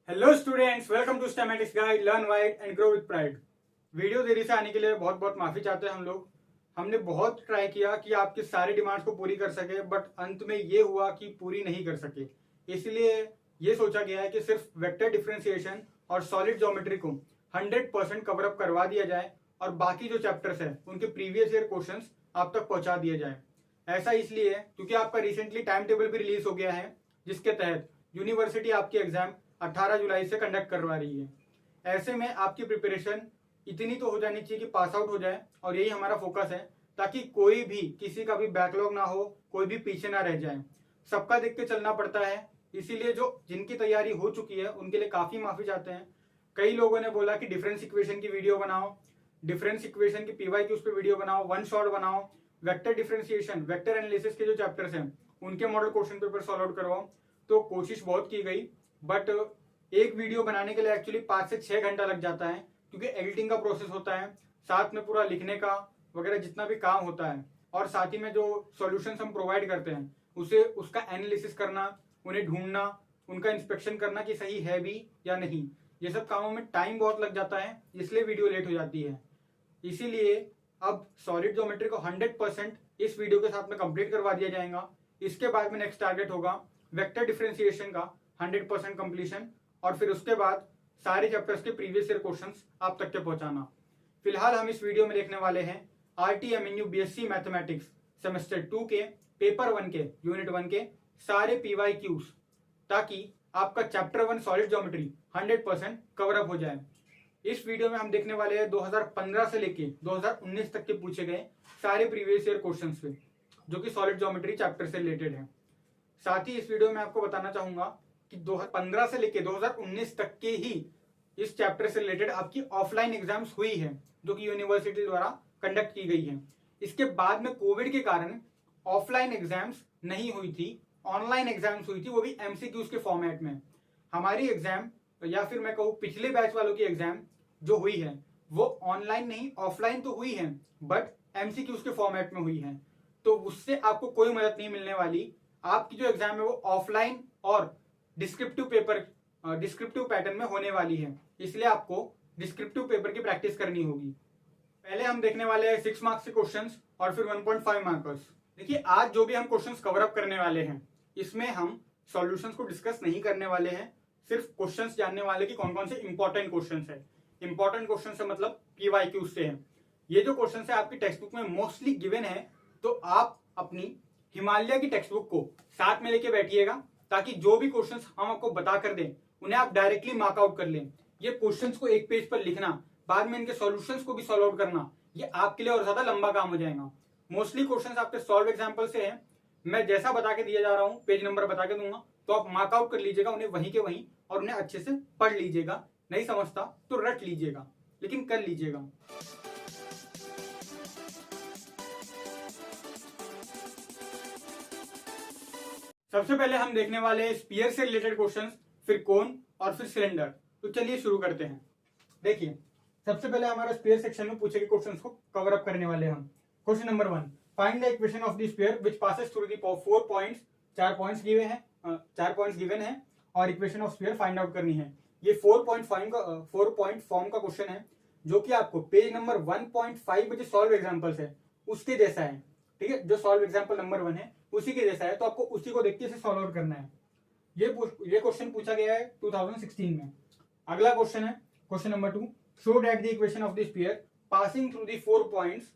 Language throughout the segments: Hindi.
Hello students, welcome to Stematics guide, learn wide and grow with pride. Video देरी से आने के लिए बहुत बहुत माफी चाहते हैं हम लोग। हमने बहुत ट्राई किया कि आपके सारे डिमांड्स को पूरी कर सके, बट अंत में ये हुआ कि पूरी नहीं कर सके। इसलिए ये सोचा गया है कि सिर्फ वेक्टर डिफरेंशिएशन और सॉलिड ज्योमेट्री को 100% कवर अप करवा दिया जाए और बाकी जो चैप्टर्स है उनके प्रीवियस ईयर क्वेश्चंस आप तक पहुंचा दिए जाए। ऐसा इसलिए है क्योंकि आपका रिसेंटली टाइम टेबल भी रिलीज हो गया है, जिसके तहत यूनिवर्सिटी आपके एग्जाम 18 जुलाई से कंडक्ट करवा रही है। ऐसे में आपकी प्रिपरेशन इतनी तो हो जानी चाहिए कि पास आउट हो जाए, और यही हमारा फोकस है, ताकि कोई भी किसी का भी बैकलॉग ना हो, कोई भी पीछे ना रह जाए। सबका देख के चलना पड़ता है, इसीलिए जो जिनकी तैयारी हो चुकी है उनके लिए काफी माफी चाहते हैं। कई लोगों ने बोला कि डिफरेंस इक्वेशन की वीडियो बनाओ, डिफरेंस इक्वेशन की पीवाईक्यूज पे वीडियो बनाओ, वन शॉट बनाओ, वेक्टर डिफरेंशिएशन, वेक्टर एनालिसिस के जो चैप्टर्स हैं उनके model question paper solve out करवाओ। तो कोशिश बहुत की गई, बट एक वीडियो बनाने के लिए एक्चुअली 5 से 6 घंटा लग जाता है, क्योंकि एडिटिंग का प्रोसेस होता है, साथ में पूरा लिखने का वगैरह जितना भी काम होता है, और साथ ही में जो सॉल्यूशंस हम प्रोवाइड करते हैं उसे उसका एनालिसिस करना, उन्हें ढूंढना, उनका इंस्पेक्शन करना कि सही है भी या नहीं, ये सब कामों में टाइम बहुत लग जाता है, इसलिए वीडियो लेट हो जाती है। इसीलिए अब सॉलिड ज्योमेट्री को 100% इस वीडियो के साथ में कंप्लीट करवा दिया जाएगा। इसके बाद में नेक्स्ट टारगेट होगा वेक्टर डिफरेंशिएशन का 100% कंप्लीशन, और फिर उसके बाद सारे चैप्टर्स के प्रीवियस ईयर क्वेश्चंस आप तक के पहुंचाना। फिलहाल हम इस वीडियो में देखने वाले हैं RTMNU BSc मैथमेटिक्स सेमेस्टर 2 के पेपर 1 के यूनिट 1 के सारे PYQs, ताकि आपका chapter 1 solid geometry 100% cover up हो जाए। इस वीडियो में हम देखने वाले हैं 2015 से लेके 2019 तक के पूछे गए सारे प्रीवियस ईयर क्वेश्चंस पे, जो कि सॉलिड ज्योमेट्री चैप्टर से रिलेटेड है। साथ ही इस वीडियो में आपको बताना चाहूंगा कि 2015 से लेके 2019 तक के ही इस चैप्टर से रिलेटेड आपकी ऑफलाइन एग्जाम्स हुई है, जो कि यूनिवर्सिटी द्वारा कंडक्ट की गई है। इसके बाद में कोविड के कारण ऑफलाइन एग्जाम्स नहीं हुई थी, ऑनलाइन एग्जाम्स हुई थी, वो भी MCQs के फॉर्मेट में। हमारी एग्जाम, या फिर मैं कहूँ पिछले बैच वालों की एग्जाम जो हुई है वो ऑनलाइन नहीं ऑफलाइन तो हुई है, बट MCQs के फॉर्मेट में हुई है। तो उससे आपको कोई मदद नहीं मिलने वाली। आपकी जो एग्जाम है वो ऑफलाइन और डिस्क्रिप्टिव पैटर्न में होने वाली है, इसलिए आपको डिस्क्रिप्टिव पेपर की प्रैक्टिस करनी होगी। पहले हम देखने वाले हैं 6 मार्क्स के क्वेश्चंस और फिर 1.5 मार्कर्स। देखिए, आज जो भी हम क्वेश्चंस कवर अप करने वाले हैं, इसमें हम सॉल्यूशंस को डिस्कस नहीं करने वाले हैं, सिर्फ क्वेश्चंस जानने वाले कि कौन कौन से इंपॉर्टेंट क्वेश्चंस है। इंपॉर्टेंट क्वेश्चन से मतलब PYQ से है। ये जो क्वेश्चन है आपकी टेक्स्ट बुक में मोस्टली गिवन है, तो आप अपनी हिमालय की टेक्स्ट बुक को साथ में लेके बैठिएगा, ताकि जो भी क्वेश्चंस हम आपको बता कर दें उन्हें आप डायरेक्टली मार्क आउट कर लें। ये क्वेश्चंस को एक पेज पर लिखना, बाद में इनके सॉल्यूशंस को भी सॉल्व आउट करना, ये आपके लिए और ज्यादा लंबा काम हो जाएगा। मोस्टली क्वेश्चंस आपके सॉल्व एग्जाम्पल से है। मैं जैसा बता के दिया जा रहा हूँ, पेज नंबर बता के दूंगा, तो आप मार्क आउट कर लीजिएगा उन्हें वहीं के वहीं, और उन्हें अच्छे से पढ़ लीजिएगा। नहीं समझता तो रट लीजिएगा, लेकिन कर लीजिएगा। सबसे पहले हम देखने वाले हैं स्फीयर से रिलेटेड क्वेश्चंस, फिर कोन और फिर सिलेंडर। तो चलिए शुरू करते हैं। देखिए, सबसे पहले हमारा स्फीयर सेक्शन में पूछे गए क्वेश्चंस को कवर अप करने वाले हम। Question number 1, find the equation of the sphere which passes through the 4 points. 4 points given है और equation of sphere find out करनी है। ये 4 पॉइंट फॉर्म का क्वेश्चन है, जो कि आपको पेज नंबर 1.5 में जो सॉल्व एग्जांपल्स है उसके जैसा है। ठीक है, जो सॉल्व एग्जांपल नंबर 1 है उसी के जैसा है, तो आपको उसी को देख के इसे सॉल्व आउट करना है। ये क्वेश्चन पूछा गया है 2016 में। अगला क्वेश्चन है question number 2, show that the equation of the sphere passing through the 4 points.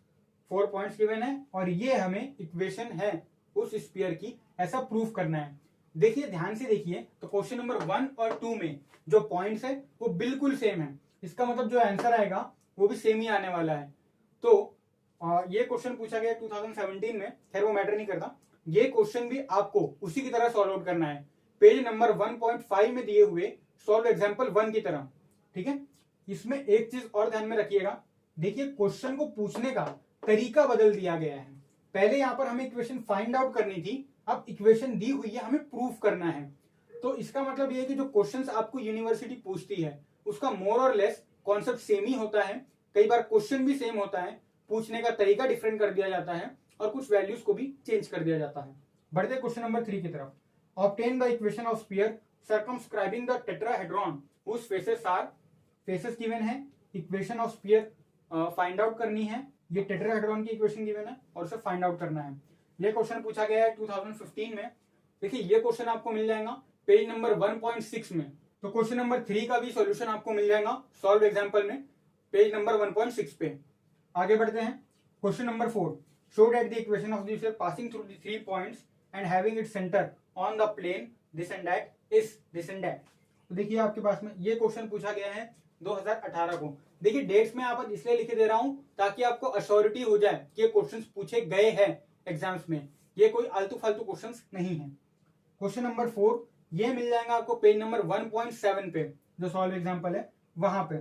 4 points given है और ये हमें इक्वेशन है उस स्फीयर की, ऐसा प्रूफ करना है। देखिए, ध्यान से देखिए, तो क्वेश्चन नंबर 1 और 2 में जो पॉइंट्स है वो बिल्कुल सेम है। इसका मतलब जो आंसर आएगा वो भी सेम ही आने वाला है। तो ये क्वेश्चन पूछा गया 2017 में, खैर वो मैटर नहीं करता। ये क्वेश्चन भी आपको उसी की तरह सॉल्व आउट करना है, पेज नंबर 1.5 में दिए हुए सॉल्व एग्जांपल 1 की तरह। ठीक है, इसमें एक चीज और ध्यान में रखिएगा। देखिए, क्वेश्चन को पूछने का तरीका बदल दिया गया है। पहले यहां पर हमें इक्वेशन फाइंड आउट करनी थी, अब इक्वेशन दी हुई है, हमें प्रूफ करना है। तो इसका मतलब ये है कि जो क्वेश्चंस आपको यूनिवर्सिटी पूछती है उसका मोर और लेस कॉन्सेप्ट सेम ही होता है। कई बार क्वेश्चन भी सेम होता है, पूछने का तरीका डिफरेंट कर दिया जाता है और कुछ वैल्यूज को भी चेंज कर दिया जाता है। बढ़ते क्वेश्चन नंबर 3 की तरफ। Obtain the equation of sphere circumscribing the tetrahedron whose faces are, faces given है, equation of sphere find out करनी है, ये टेट्राहेड्रॉन की इक्वेशन गिवन है और उसे फाइंड आउट करना है। ये क्वेश्चन पूछा गया है 2015 में। देखिए ये क्वेश्चन आपको मिल जाएगा पेज नंबर 1.6 में। तो क्वेश्चन नंबर 3 का भी सॉल्यूशन आपको मिल जाएगा सॉल्व एग्जांपल में पेज नंबर 1.6 पे। आगे बढ़ते हैं। Question number 4, show that the equation of the sphere passing through the 3 points and having its centre on the plane this and that is this and that. तो देखिए आपके पास में ये क्वेश्चन पूछा गया है 2018 को। देखिए डेट्स में यहाँ पर इसलिए लिखे दे रहा हूं ताकि आपको अश्योरिटी हो जाए कि ये क्वेश्चंस पूछे गए हैं एग्जाम्स में, ये कोई आलतू फालतू क्वेश्चंस नहीं है। क्वेश्चन नंबर 4 ये मिल जाएगा आपको पेज नंबर 1.7 पे, जो सॉल्व एग्जांपल है वहां पे।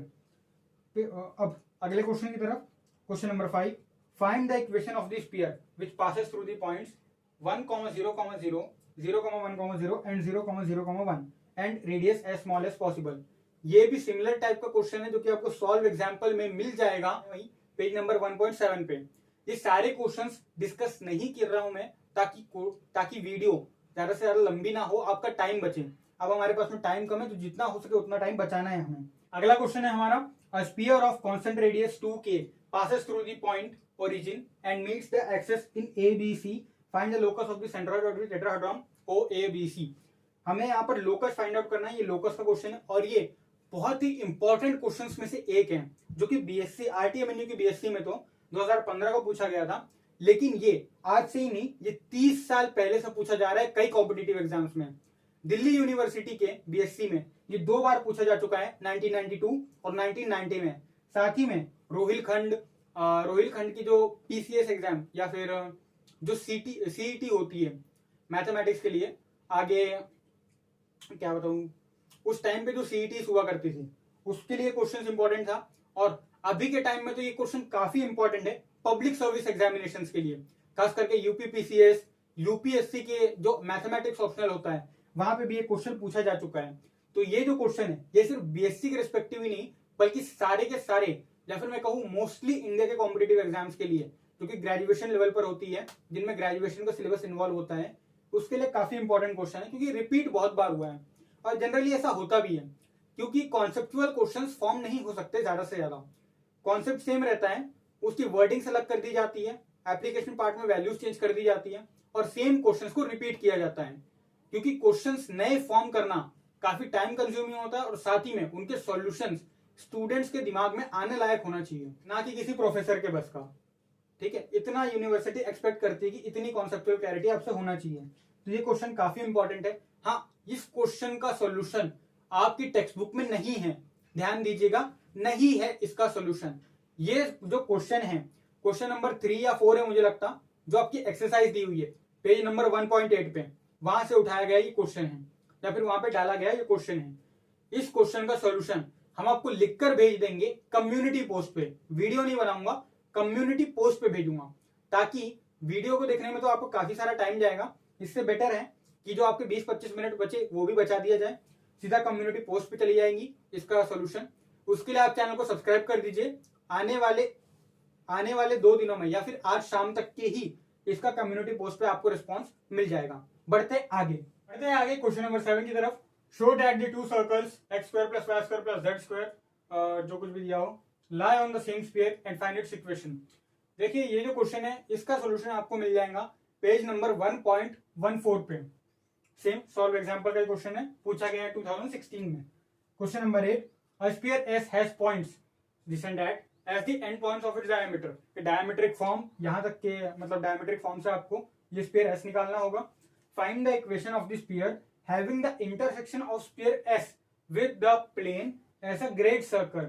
अब अगले क्वेश्चन की तरफ। Question number 5, find the equation of the sphere which passes through the points 1, 0, 0, 0, 1, 0 and 0, 0, 1 and radius as small as possible. ये भी सिमिलर टाइप का क्वेश्चन है जो कि आपको सॉल्व एग्जांपल में मिल जाएगा वही पेज नंबर 1.7 पे। ये सारे क्वेश्चंस डिस्कस नहीं कर रहा हूं मैं ताकि वीडियो ज्यादा से ज्यादा लंबी ना हो, आपका टाइम बचे। अब हमारे पास में टाइम कम है तो जितना हो सके उतना टाइम बचाना है हमें। अगला क्वेश्चन है हमारा, a sphere of constant radius 2k passes through the point origin and meets the axis in ABC. Find the locus of the centroid of the tetrahedron OABC. हमें यहाँ पर लोकस फाइंड आउट करना है। ये लोकस का क्वेश्चन है और ये बहुत ही इंपॉर्टेंट क्वेश्चंस में से एक है जो कि बीएससी आरटीएमएनयू की बीएससी में तो 2015 को पूछा गया था, लेकिन ये आज से ही नहीं, ये 30 साल पहले से पूछा जा रहा है कई कॉम्पिटिटिव एग्जाम्स में। दिल्ली यूनिवर्सिटी के बीएससी में ये 2 बार पूछा जा चुका है, 1992 और 1990 में। साथ ही में रोहिलखंड की जो पीसीएस एग्जाम या फिर जो सीईटी होती है मैथमेटिक्स के लिए, आगे क्या बताऊं, उस टाइम पे जो सीईटी हुआ करती थी उसके लिए क्वेश्चन इंपॉर्टेंट था। और अभी के टाइम में तो ये क्वेश्चन काफी इंपॉर्टेंट है पब्लिक सर्विस एग्जामिनेशन के लिए, खास करके यूपीपीसीएस, यूपीएससी के जो मैथमेटिक्स ऑप्शनल होता है वहां पे भी ये क्वेश्चन पूछा जा चुका है। तो ये जो क्वेश्चन है ये सिर्फ बीएससी के रिस्पेक्टिव ही नहीं बल्कि सारे के सारे या फिर मैं कहूं मोस्टली इंडिया के कॉम्पिटिटिव एग्जाम्स के लिए जो कि ग्रेजुएशन लेवल पर होती है, जिनमें ग्रेजुएशन का सिलेबस इन्वॉल्व होता है, उसके लिए काफी इंपॉर्टेंट क्वेश्चन है क्योंकि रिपीट बहुत बार हुआ है। और जनरली ऐसा होता भी है क्योंकि कॉन्सेप्चुअल क्वेश्चंस फॉर्म नहीं हो सकते ज्यादा से ज्यादा, कॉन्सेप्ट सेम रहता है, उसकी वर्डिंग अलग कर दी जाती है, एप्लीकेशन पार्ट में वैल्यूज चेंज कर दी जाती है और सेम क्वेश्चंस को रिपीट किया जाता है। क्योंकि क्वेश्चंस नए फॉर्म करना काफी टाइम कंज्यूमिंग होता है और साथ ही में उनके सॉल्यूशंस स्टूडेंट्स के दिमाग में आने लायक होना चाहिए, ना कि किसी प्रोफेसर के बस का। ठीक है, इतना यूनिवर्सिटी एक्सपेक्ट करती है कि इतनी कॉन्सेप्चुअल क्लैरिटी आपसे होना चाहिए। तो ये क्वेश्चन काफी इंपॉर्टेंट है। हाँ, इस क्वेश्चन का सॉल्यूशन आपकी टेक्स्ट बुक में नहीं है, ध्यान दीजिएगा, नहीं है इसका सॉल्यूशन। ये जो क्वेश्चन है क्वेश्चन नंबर 3 या 4 है मुझे लगता, जो आपकी एक्सरसाइज दी हुई है पेज नंबर 1.8 पे, वहां से उठाया गया ये क्वेश्चन है या फिर वहां पे डाला गया ये क्वेश्चन है। इस क्वेश्चन का सॉल्यूशन हम आपको लिखकर भेज देंगे कम्युनिटी पोस्ट पे, वीडियो नहीं बनाऊंगा, कम्युनिटी पोस्ट पे भेजूंगा, ताकि वीडियो को देखने में तो आपको काफी सारा टाइम जाएगा। इससे बेटर है कि जो आपके 20-25 मिनट बचे वो भी बचा दिया जाए, सीधा कम्युनिटी पोस्ट पे चली जाएंगी इसका सॉल्यूशन। उसके लिए आप चैनल को सब्सक्राइब कर दीजिए। आने वाले 2 दिनों में या फिर आज शाम तक के ही इसका कम्युनिटी पोस्ट पे आपको रिस्पॉन्स मिल जाएगा। बढ़ते आगे क्वेश्चन नंबर 7 की तरफ। Show that the 2 circles x² + y² + z², जो कुछ भी दिया हो, lie on the same sphere and find its equation। देखिए ये जो क्वेश्चन है इसका सॉल्यूशन आपको मिल जाएगा पेज नंबर 1.14 पे। सेम सॉल्व एग्जांपल का क्वेश्चन है, पूछा गया है 2016 में। Question number 8, a sphere S has points this and that as the end points of its diameter। Diametric form, यहां तक के मतलब डायमेट्रिक फॉर्म से आपको ये स्फीयर S निकालना होगा। Find the equation of the sphere having the intersection of sphere S with the plane as a great circle।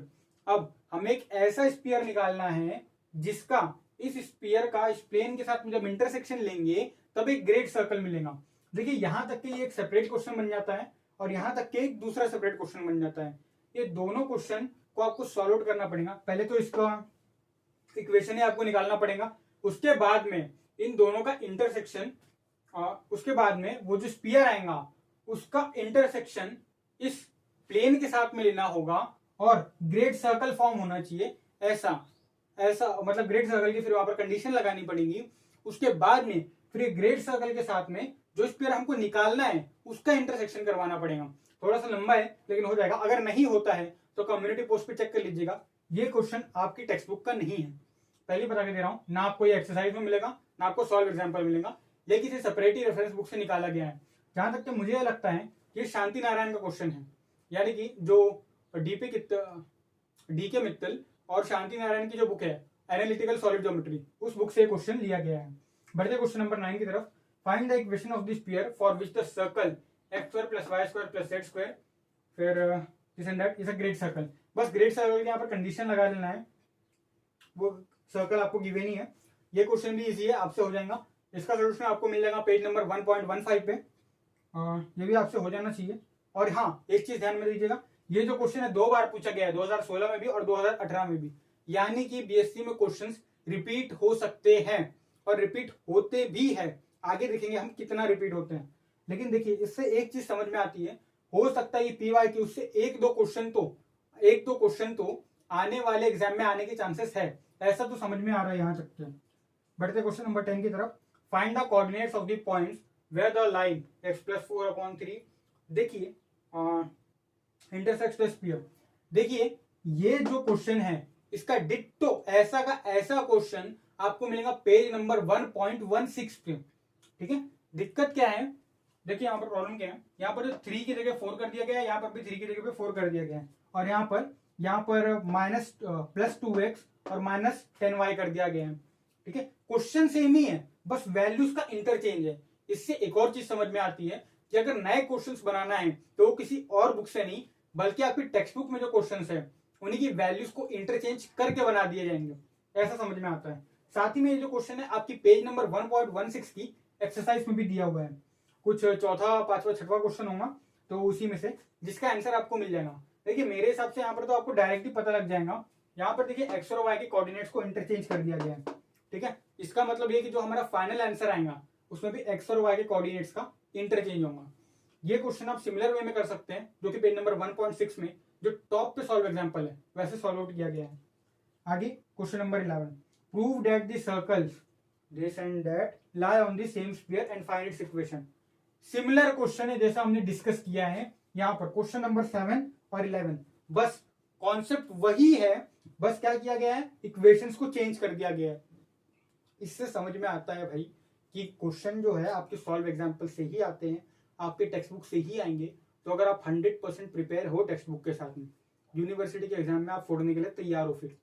अब हमें एक ऐसा स्फीयर निकालना है जिसका इस स्फीयर का इस प्लेन के साथ जब इंटरसेक्शन लेंगे तब एक ग्रेट सर्कल मिलेगा। देखिए यहां तक के ये एक सेपरेट क्वेश्चन बन जाता है और यहां तक के एक दूसरा सेपरेट क्वेश्चन बन जाता है। ये दोनों क्वेश्चन को आपको सॉल्व आउट करना पड़ेगा। पहले तो इसका इक्वेशन ही आपको निकालना पड़ेगा, उसके बाद में इन दोनों का इंटरसेक्शन, उसके बाद में वो जो स्फीयर आएगा उसका इंटरसेक्शन इस प्लेन के साथ में लेना होगा और ग्रेट सर्कल फॉर्म होना चाहिए। ऐसा मतलब ग्रेट सर्कल की फिर वहां पर कंडीशन लगानी पड़ेगी। उसके बाद में फिर ग्रेट सर्कल के साथ में जो स्पीयर हमको निकालना है उसका इंटरसेक्शन करवाना पड़ेगा। थोड़ा सा लंबा है लेकिन हो जाएगा। अगर नहीं होता है तो कम्युनिटी पोस्ट पे चेक कर लीजिएगा, ये क्वेश्चन आपकी टेक्स्ट बुक का नहीं है। पहले बता के दे रहा हूँ, ना आपको ये एक्सरसाइज में मिलेगा ना आपको सॉल्व एग्जाम्पल मिलेगा, ये किसी सेपरेट ही रेफरेंस बुक से निकाला गया है। जहां तक कि मुझे लगता है ये शांति नारायण का क्वेश्चन है, यानी कि जो डीके मित्तल और शांति नारायण की जो बुक है एनालिटिकल सॉलिड ज्योमेट्री, उस बुक से क्वेश्चन लिया गया है। बढ़ते क्वेश्चन नंबर 9 की तरफ। Find the equation of the sphere for which the circle x² + y² + z², फिर this and that is a great circle. बस ग्रेट सर्कल के यहाँ पर कंडीशन लगा लेना है, वो सर्कल आपको गिवन ही है। ये क्वेश्चन भी इजी है, आपसे हो जाएगा। इसका सोल्यूशन आपको मिल जाएगा पेज नंबर 1.15 पे। ये भी आपसे हो जाना चाहिए। और हाँ, एक चीज ध्यान में दीजिएगा, ये जो क्वेश्चन है 2 बार पूछा गया है, 2016 में भी और 2018 में भी, यानी कि बीएससी में क्वेश्चंस रिपीट हो सकते हैं और रिपीट होते भी है। आगे देखेंगे हम कितना रिपीट होते हैं। लेकिन देखिए, इससे एक चीज समझ में आती है, हो सकता है ये PYQ उससे एक दो क्वेश्चन तो आने वाले एग्जाम में आने के चांसेस है, ऐसा तो समझ में आ रहा है यहाँ तक के। बढ़ते क्वेश्चन नंबर 10 की तरफ। Find the coordinates of the points where the line x + 4/3 देखिए इंटरसेक्ट्स द स्फीयर। देखिए ये जो क्वेश्चन है इसका डिट्टो ऐसा का ऐसा क्वेश्चन आपको मिलेगा पेज नंबर 1.16 पे। ठीक है, दिक्कत क्या है, देखिए यहाँ पर प्रॉब्लम क्या है, यहाँ पर जो 3 की जगह 4 कर दिया गया है, यहाँ पर भी 3 की जगह पे 4 कर दिया गया है, और यहाँ पर +2x और -10y कर दिया गया है। ठीक है, क्वेश्चन सेम ही है, बस वैल्यूज का इंटरचेंज है। इससे एक और चीज समझ में आती है कि अगर नए क्वेश्चंस बनाना है तो किसी और बुक से नहीं, बल्कि आपकी टेक्स्ट बुक में जो क्वेश्चंस है उन्हीं की वैल्यूज को इंटरचेंज करके बना दिए जाएंगे, ऐसा समझ में आता है। साथ ही में ये जो क्वेश्चन है आपकी पेज नंबर 1.16 की एक्सरसाइज में भी दिया हुआ है, कुछ चौथा पांचवा छठवां क्वेश्चन होगा, तो उसी में से जिसका आंसर आपको मिल जाएगा। देखिए मेरे हिसाब से यहाँ पर तो आपको डायरेक्टली पता लग जाएगा। यहाँ पर देखिए एक्स और वाई के कोऑर्डिनेट्स को इंटरचेंज कर दिया गया है। ठीक है, इसका मतलब ये कि जो हमारा फाइनल आंसर आएगा उसमें भी एक्स और वाई के कोऑर्डिनेट्स का इंटरचेंज होगा। ये क्वेश्चन आप सिमिलर वे में कर सकते हैं, जो कि पेज नंबर 1.6 में जो टॉप पे सॉल्व एग्जांपल है वैसे सॉल्व आउट किया गया है। आगे question number 11। Prove that the circles this and that lie on the same sphere and find its equation. Similar question है जैसा हमने डिस्कस किया है यहाँ पर क्वेश्चन नंबर 7 और 11। बस कॉन्सेप्ट वही है, बस क्या किया गया है, इक्वेशंस को चेंज कर दिया गया है। इससे समझ में आता है भाई कि क्वेश्चन जो है आपके सॉल्व एग्जांपल से ही आते हैं, आपके टेक्स्ट बुक से ही आएंगे। तो अगर आप 100% प्रिपेयर हो टेक्स्ट बुक के साथ में, यूनिवर्सिटी के एग्जाम में आप फोड़ने के लिए तैयार हो। फिर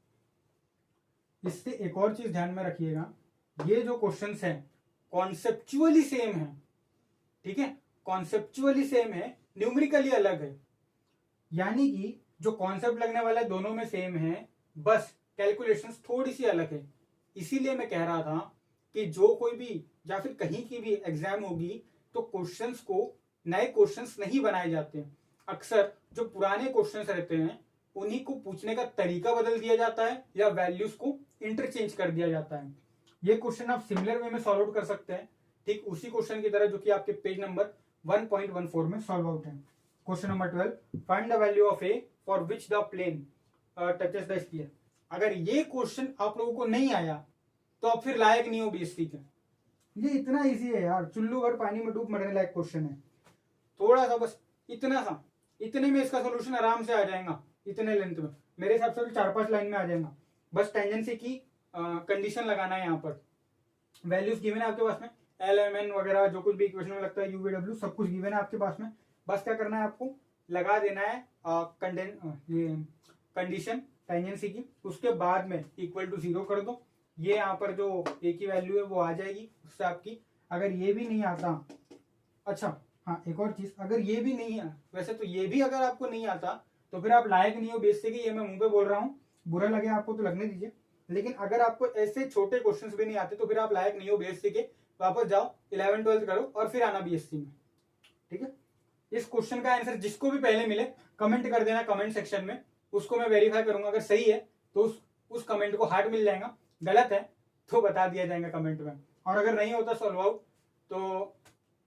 इससे एक और चीज ध्यान में रखिएगा, ये जो क्वेश्चंस हैं कॉन्सेप्चुअली सेम है। ठीक है, कॉन्सेप्चुअली सेम है, न्यूमेरिकली अलग है, यानी कि जो कॉन्सेप्ट लगने वाला है दोनों में सेम है, बस कैलकुलेशंस थोड़ी सी अलग है। इसीलिए मैं कह रहा था कि जो कोई भी या फिर कहीं की भी एग्जाम होगी तो क्वेश्चंस को नए क्वेश्चंस नहीं बनाए जाते। अक्सर जो पुराने क्वेश्चंस रहते हैं उन्हीं को पूछने का तरीका बदल दिया जाता है या वैल्यूज को इंटरचेंज कर दिया जाता है। ये क्वेश्चन आप सिमिलर वे में सॉल्व आउट कर सकते हैं, ठीक उसी क्वेश्चन की तरह जो कि आपके पेज नंबर 1.14 में सॉल्व आउट है। Question number 12। Find the value of a for which the plane touches the sphere. अगर ये क्वेश्चन आप लोगों को नहीं आया तो आप फिर लायक नहीं हो बीएससी के। ये इतना इजी है यार, चुल्लू भर पानी में डूब मरने लायक क्वेश्चन है। थोड़ा सा बस इतना सा, इतने में इसका सोल्यूशन आराम से आ जाएगा, इतने लेंथ में मेरे हिसाब से 4-5 लाइन में आ जाएगा। बस टेंजेंसी की कंडीशन लगाना है। यहाँ पर वैल्यूज गिवन है आपके पास में, एल एम एन वगैरह जो कुछ भी इक्वेशन में लगता है, यू वी डब्ल्यू सब कुछ गिवन है आपके पास में। बस क्या करना है, आपको लगा देना है कंडीशन टेंजेंसी की, उसके बाद में इक्वल टू 0 कर दो। ये यहाँ पर जो ए की वैल्यू है वो आ जाएगी उससे आपकी। अगर ये भी नहीं आता, अच्छा हाँ एक और चीज, अगर ये भी नहीं है, वैसे तो ये भी अगर आपको नहीं आता तो फिर आप लायक नहीं हो बेसिक की। ये मैं मुंह पे बोल रहा हूँ, बुरा लगे आपको तो लगने दीजिए, लेकिन अगर आपको ऐसे छोटे क्वेश्चंस भी नहीं आते तो फिर आप लायक नहीं हो बीएससी के। वापस जाओ 11th-12th करो और फिर आना बीएससी में। ठीक है, इस क्वेश्चन का आंसर जिसको भी पहले मिले कमेंट कर देना कमेंट सेक्शन में, उसको मैं वेरीफाई करूंगा। अगर सही है तो उस कमेंट को हार्ट मिल जाएगा, गलत है तो बता दिया जाएगा कमेंट में। और अगर नहीं होता सॉल्व आउट तो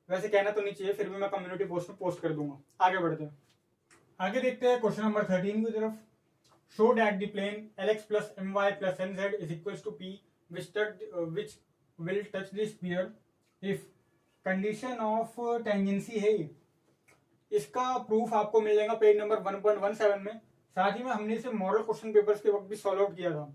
वैसे कहना तो नहीं चाहिए, फिर भी मैं कम्युनिटी पोस्ट में पोस्ट कर दूंगा। आगे बढ़ते हैं, आगे देखते हैं क्वेश्चन नंबर 13 की तरफ। Show that the plane LX + MY + NZ is equals to P which will touch the sphere if condition of tangency है ये। इसका प्रूफ आपको मिल जाएगा पेज नंबर 1.17 में। साथ ही में हमने इसे मॉडल क्वेश्चन पेपर्स के वक्त भी सॉल्व आउट किया था।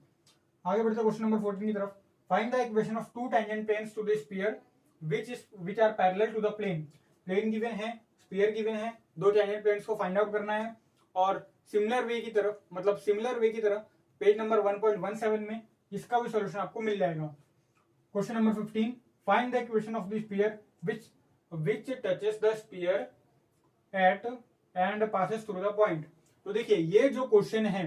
आगे बढ़ते क्वेश्चन नंबर 14 की तरफ। Find the equation of two tangent planes to the sphere which are parallel to the plane. Plane given है, स्फीयर गिवन है, दो टेंजेंट प्लेन्स को फाइंड आउट करना है। और सिमिलर वे की तरफ, मतलब सिमिलर वे की तरफ पेज नंबर 1.17 में इसका भी सॉल्यूशन आपको मिल जाएगा। Question number 15, find the equation of the sphere which touches the sphere at and passes through the point। तो देखिए ये जो क्वेश्चन है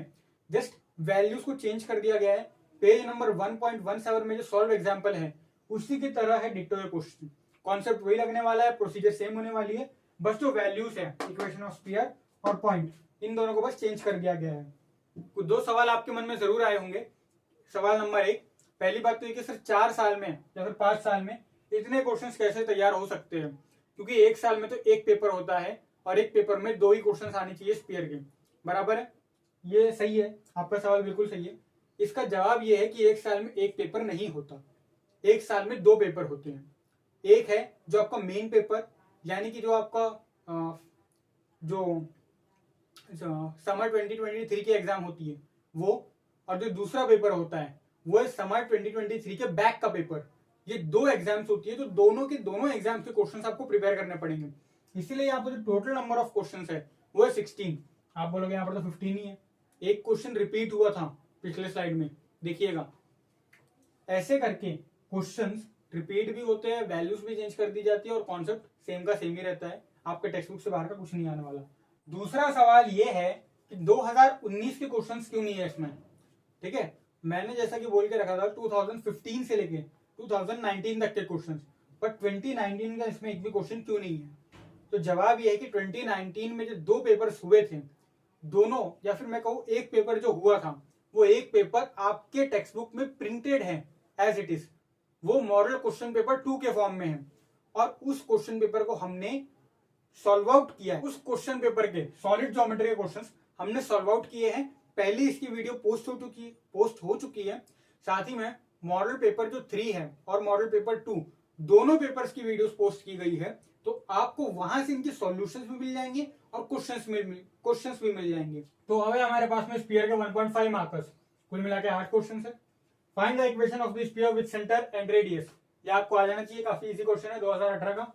जस्ट वैल्यूज को चेंज कर दिया गया है। पेज नंबर 1.17 में जो सॉल्व एग्जांपल है उसी की तरह है डिट्टो ये क्वेश्चन। कॉन्सेप्ट वही लगने वाला है, प्रोसीजर सेम होने वाली है, बस जो वैल्यूज है इक्वेशन ऑफ स्फीयर और पॉइंट इन दोनों को बस चेंज कर दिया गया है। कुछ दो सवाल आपके मन में जरूर आए होंगे। सवाल नंबर 1, पहली बात तो ये कि सर 4 साल में या फिर 5 साल में इतने क्वेश्चंस कैसे तैयार हो सकते हैं, क्योंकि एक साल में तो एक पेपर होता है और एक पेपर में 2 ही क्वेश्चंस आने चाहिए स्फीयर के, बराबर है। ये सही है, आपका सवाल बिल्कुल सही है। इसका जवाब ये है कि एक साल में एक पेपर नहीं होता, एक साल में 2 पेपर होते हैं। एक है जो आपका मेन पेपर, यानी कि जो आपका जो समर 2023 की एग्जाम होती है वो, और जो दूसरा पेपर होता है वो है समर 2023 के बैक का पेपर। ये 2 एग्जाम्स होती है, तो दोनों के दोनों एग्जाम्स के क्वेश्चंस आपको प्रिपेयर करने पड़ेंगे। इसीलिए यहाँ पर जो टोटल नंबर ऑफ क्वेश्चंस है वो है 16। आप बोलोगे यहाँ पर तो 15 ही है, एक क्वेश्चन रिपीट हुआ था पिछले स्लाइड में, देखिएगा। ऐसे करके क्वेश्चंस रिपीट भी होते हैं, वैल्यूज भी चेंज कर दी जाती है और कॉन्सेप्ट सेम का सेम ही रहता है। आपके टेक्स्ट बुक से बाहर का कुछ नहीं आने वाला। दूसरा सवाल ये है कि 2019 के क्वेश्चंस क्यों नहीं है इसमें, ठीक है। मैंने जैसा कि बोल के रखा था 2015 से लेके 2019 तक के क्वेश्चंस, बट 2019 का इसमें एक भी क्वेश्चन क्यों नहीं है। तो जवाब ये है कि 2019 में जो 2 पेपर्स हुए थे, दोनों या फिर मैं कहूँ एक पेपर जो हुआ था वो एक पेपर आपके टेक्स्ट बुक में प्रिंटेड है एज इट इज, वो मॉडल क्वेश्चन पेपर 2 के फॉर्म में है और उस क्वेश्चन पेपर को हमने सॉल्व आउट किया है। उस क्वेश्चन पेपर के सॉलिड ज्योमेट्री के क्वेश्चंस हमने सॉल्व आउट किए हैं। पहले इसकी वीडियो पोस्ट हो चुकी है। साथ ही में मॉडल पेपर जो 3 है और मॉडल पेपर 2 दोनों पेपर्स की वीडियोस पोस्ट की गई है, तो आपको वहां से इनके सॉल्यूशंस भी मिल जाएंगे और क्वेश्चंस भी मिल जाएंगे। तो अब हमारे पास में स्फीयर के 1.5 मार्कर्स, कुल मिला के 8 क्वेश्चन है। Find the equation of the sphere with centre and radius. ये आपको आ जाना चाहिए, काफी इजी क्वेश्चन है 2018 का।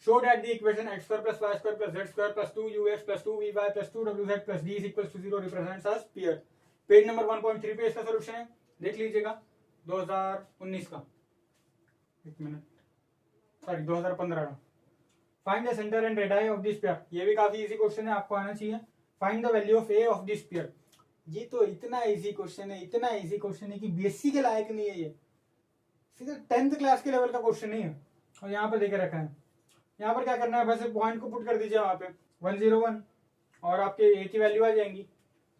Show that the equation x square plus y square plus z square plus 2ux plus 2vy plus 2wz plus d is equal to 0 represents a sphere. Page number 1.3 पे इसका सॉल्यूशन है, देख लीजिएगा 2019 का, एक मिनट, सॉरी 2015 का। Find the centre and radius of the sphere. ये भी काफी इजी क्वेश्चन है, आपको आना चाहिए। Find the value of a of the sphere. ये तो इतना इजी क्वेश्चन है, इतना इजी क्वेश्चन है कि बीएससी के लायक नहीं है, ये सीधा 10th क्लास के लेवल का क्वेश्चन नहीं है। और यहाँ पे देखे रखा है, यहाँ पर क्या करना है, बस पॉइंट को पुट कर दीजिए वहां पे 101 और आपके a की वैल्यू आ जाएंगी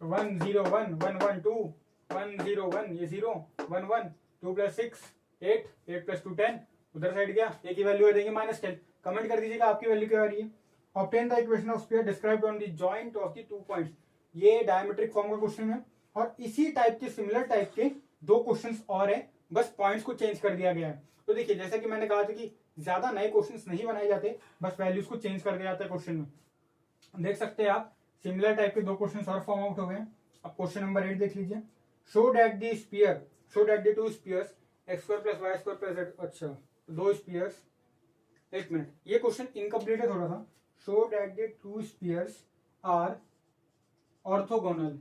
101 112 101, ये 0 11 2 + 6 8 8 + 2 10, उधर साइड गया a की वैल्यू आ जाएगी -10। कमेंट कर दीजिएगा आपकी वैल्यू क्या आ रही है। Obtain the equation of sphere described on the joint of the 2 points. ये डायमेट्रिक फॉर्म का क्वेश्चन है और इसी टाइप के सिमिलर टाइप के 2 क्वेश्चंस और है, बस पॉइंट्स को चेंज कर दिया गया है। तो देखिए जैसा कि मैंने कहा था कि ज्यादा नए क्वेश्चंस नहीं बनाए जाते, बस वैल्यूज को चेंज कर दिया जाता है क्वेश्चन में। देख सकते हैं आप सिमिलर टाइप के 2 क्वेश्चंस और फॉर्म आउट हो गए। अब क्वेश्चन नंबर 8 देख लीजिए। Show that the 2 spheres x square plus y square plus z। अच्छा 2 स्फीयर्स, एक मिनट, ये क्वेश्चन इनकम्प्लीट है थोड़ा सा। Show that the 2 spheres are orthogonal,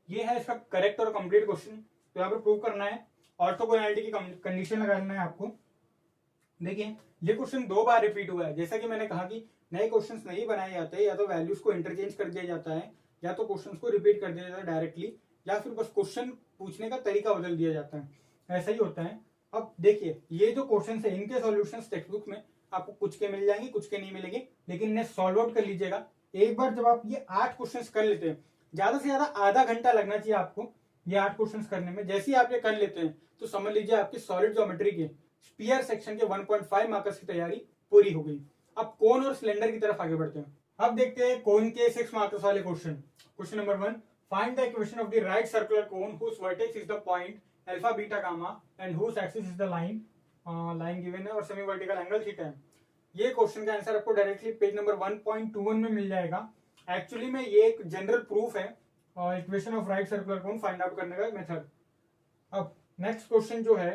ये है इसका करेक्ट और कंप्लीट क्वेश्चन। तो यहाँ पर प्रूव करना है, ऑर्थोगोनैलिटी की कंडीशन लगाना है आपको। देखिए ये क्वेश्चन 2 बार रिपीट हुआ है। जैसा कि मैंने कहा कि नए क्वेश्चंस नहीं बनाए जाते, या तो वैल्यूज को इंटरचेंज कर दिया जाता है, या तो क्वेश्चंस को रिपीट कर दिया जाता है डायरेक्टली, या फिर बस क्वेश्चन पूछने का तरीका बदल दिया जाता है, ऐसा ही होता है। अब देखिए ये जो क्वेश्चन है इनके सॉल्यूशंस टेक्स्ट बुक में आपको कुछ के मिल जाएंगे, कुछ के नहीं मिलेंगे, लेकिन इन्हें सॉल्व आउट कर लीजिएगा। एक बार जब आप ये 8 क्वेश्चन कर लेते हैं, ज्यादा से ज्यादा आधा घंटा लगना चाहिए आपको ये 8 क्वेश्चंस करने में। जैसे ही आप ये कर लेते हैं तो समझ लीजिए आपकी सॉलिड ज्योमेट्री के स्फीयर सेक्शन के 1.5 मार्कर्स की तैयारी पूरी हो गई। अब कोन और सिलेंडर की तरफ आगे बढ़ते हैं। अब देखते हैं कोन के 6 मार्कर्स वाले क्वेश्चन। Question number 1, find the equation of the right circular cone whose vertex is the point alpha beta gamma and whose axis is the line, line given है और सेमी वर्टिकल एंगल थीटा है। ये क्वेश्चन का आंसर आपको डायरेक्टली पेज नंबर 1.21 में मिल जाएगा। एक्चुअली में ये एक जनरल प्रूफ है equation of right circular cone find out करने का मेथड। अब नेक्स्ट क्वेश्चन जो है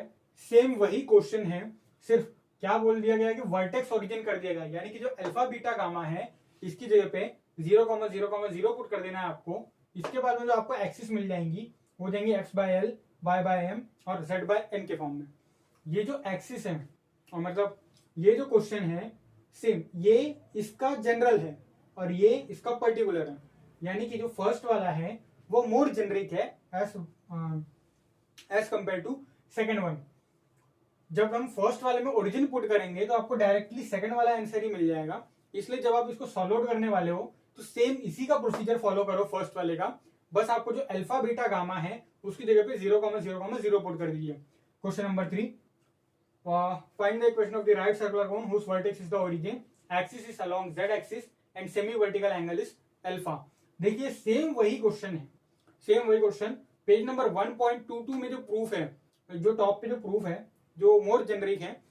सेम वही क्वेश्चन है, सिर्फ क्या बोल दिया गया है कि वर्टेक्स ओरिजिन कर दिया गया, यानी कि जो अल्फा बीटा गामा है इसकी जगह पे 0,0,0 पुट कर देना है आपको। इसके बाद में जो आपको एक्सिस मिल जाएंगी वो देंगे x/l, y/m और z/n के फॉर्म में। ये जो एक्सिस है और मतलब ये जो क्वेश्चन है सेम ये इसका जनरल है और ये इसका पर्टिकुलर है, यानी कि जो फर्स्ट वाला है वो मोर जेनरिक है as compare to second one. जब हम फर्स्ट वाले में ओरिजिन पुट करेंगे तो आपको डायरेक्टली सेकंड वाला आंसर ही मिल जाएगा, इसलिए जब आप इसको सॉल्व आउट करने वाले हो तो सेम इसी का प्रोसीजर फॉलो करो फर्स्ट वाले का, बस आपको जो अल्फा बीटा गामा है उसकी जगह पे 0,0,0 पुट कर दीजिए। Question number 3, find the equation of the right circular cone whose vertex is the origin, axis is along z axis and semi vertical angle is alpha. देखिए सेम वही क्वेश्चन है, सेम वही क्वेश्चन पेज नंबर 1.22 में जो प्रूफ है, जो टॉप पे जो प्रूफ है जो मोर जेनरिक है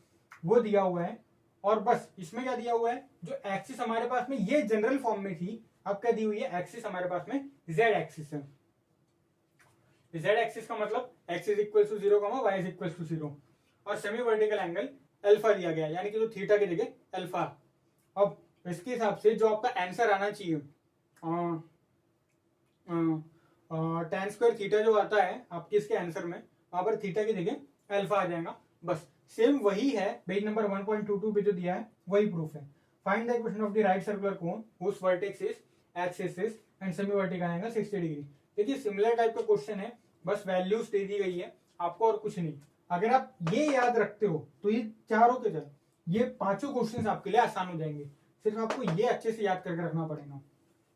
वो दिया हुआ है। और बस इसमें क्या दिया हुआ है, जो एक्सिस हमारे पास में ये जनरल फॉर्म में थी, अब क्या दी हुई है, एक्सिस हमारे पास में z एक्सिस है। z एक्सिस का मतलब x is equal to 0, y is equal to 0 और सेमी वर्टिकल एंगल अल्फा दिया गया, यानी कि जो थीटा की जगह अल्फा। अब इसके हिसाब से जो आपका आंसर आना चाहिए tan स्क्वायर थीटा जो आता है आपके इसके आंसर में, वहां पर थीटा की जगह अल्फा आ जाएगा। बस सेम वही है, पेज नंबर 1.22 पे जो दिया है वही प्रूफ है। Find the equation of the right circular cone whose vertex is axis and semi vertical angle 60 degree. देखिए सिमिलर टाइप का क्वेश्चन है, बस वैल्यूज दे दी गई है आपको और कुछ नहीं। अगर आप ये याद रखते हो तो ये चारों के चार ये पांचों क्वेश्चन आपके लिए आसान हो जाएंगे, सिर्फ आपको ये अच्छे से याद करके रखना पड़ेगा।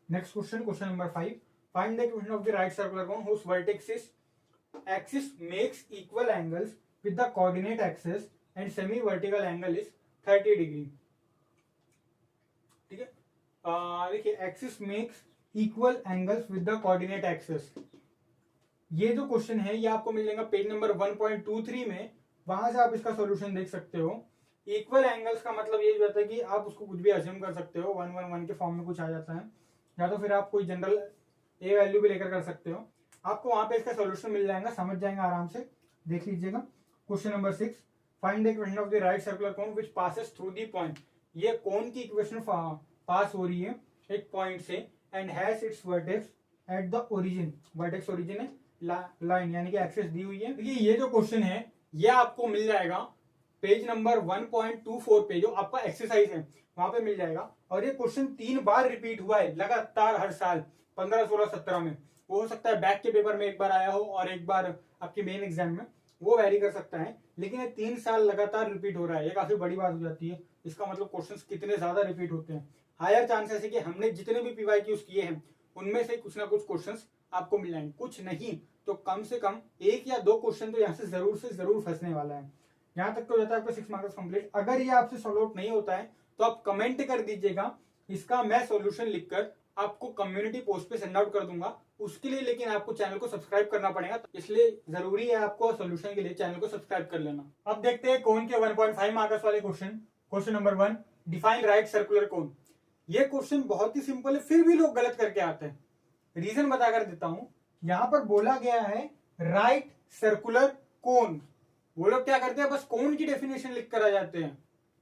Next question, question number 5, find the equation of the right circular cone whose vertex is axis makes equal angles with the coordinate axis and semi vertical angle is 30 degree. ठीक है, देखिए axis makes equal angles with the coordinate axis, ये जो क्वेश्चन है ये आपको मिल जाएगा पेज नंबर 1.23 में, वहां से आप इसका सॉल्यूशन देख सकते हो। इक्वल एंगल्स का मतलब ये होता है कि आप उसको कुछ भी अज्यूम कर सकते हो, 111 के फॉर्म में कुछ आ जाता है, या तो फिर आप कोई जनरल ए वैल्यू भी लेकर कर सकते हो। आपको वहां पे इसका सॉल्यूशन मिल जाएगा, समझ जाएंगे आराम से, देख लीजिएगा। Question number 6, find the equation of the right circular cone which passes through the point. ये कोन की इक्वेशन पास हो रही है एक पॉइंट से and has its vertex eight the origin, vertex origin है लाइन, यानी कि एक्सिस दी हुई है। ये जो क्वेश्चन है ये आपको मिल जाएगा पेज नंबर 1.24 पे, जो आपका एक्सरसाइज है वहां पे मिल जाएगा। और ये क्वेश्चन 3 बार रिपीट हुआ है लगातार हर साल 15, 16, 17 में। वो हो सकता है बैक के पेपर में एक बार आया हो और एक बार आपके मेन एग्जाम में, वो वैरी कर सकता है, लेकिन ये 3 साल लगातार रिपीट हो रहा है, ये काफी बड़ी बात हो जाती है। इसका मतलब क्वेश्चंस कितने ज्यादा रिपीट होते हैं। हायर चांसेस है कि हमने जितने भी पीवाईक्यूज किए हैं उनमें से कुछ ना कुछ क्वेश्चंस आपको मिल जाएंगे, कुछ नहीं तो कम से कम 1 या 2 क्वेश्चन तो यहाँ से जरूर फंसने वाला है। यहाँ तक तो हो जाता है आपका 6 मार्क्स कंप्लीट। अगर ये आपसे सॉल्व आउट नहीं होता है तो आप कमेंट कर दीजिएगा, इसका मैं सॉल्यूशन लिखकर आपको कम्युनिटी पोस्ट पे सेंड आउट कर दूंगा। उसके लिए लेकिन आपको चैनल को सब्सक्राइब करना पड़ेगा, इसलिए जरूरी है आपको सॉल्यूशन के लिए चैनल को सब्सक्राइब कर लेना। अब देखते हैं कोन के 1.5 मार्क्स वाले क्वेश्चन। Question number 1, define right circular कोन। ये क्वेश्चन बहुत ही सिंपल है, फिर भी लोग गलत करके आते हैं। रीजन बताकर देता हूं। यहां पर बोला गया है राइट सर्कुलर कोन, वो लोग क्या करते हैं बस कोन की डेफिनेशन लिख कर आ जाते हैं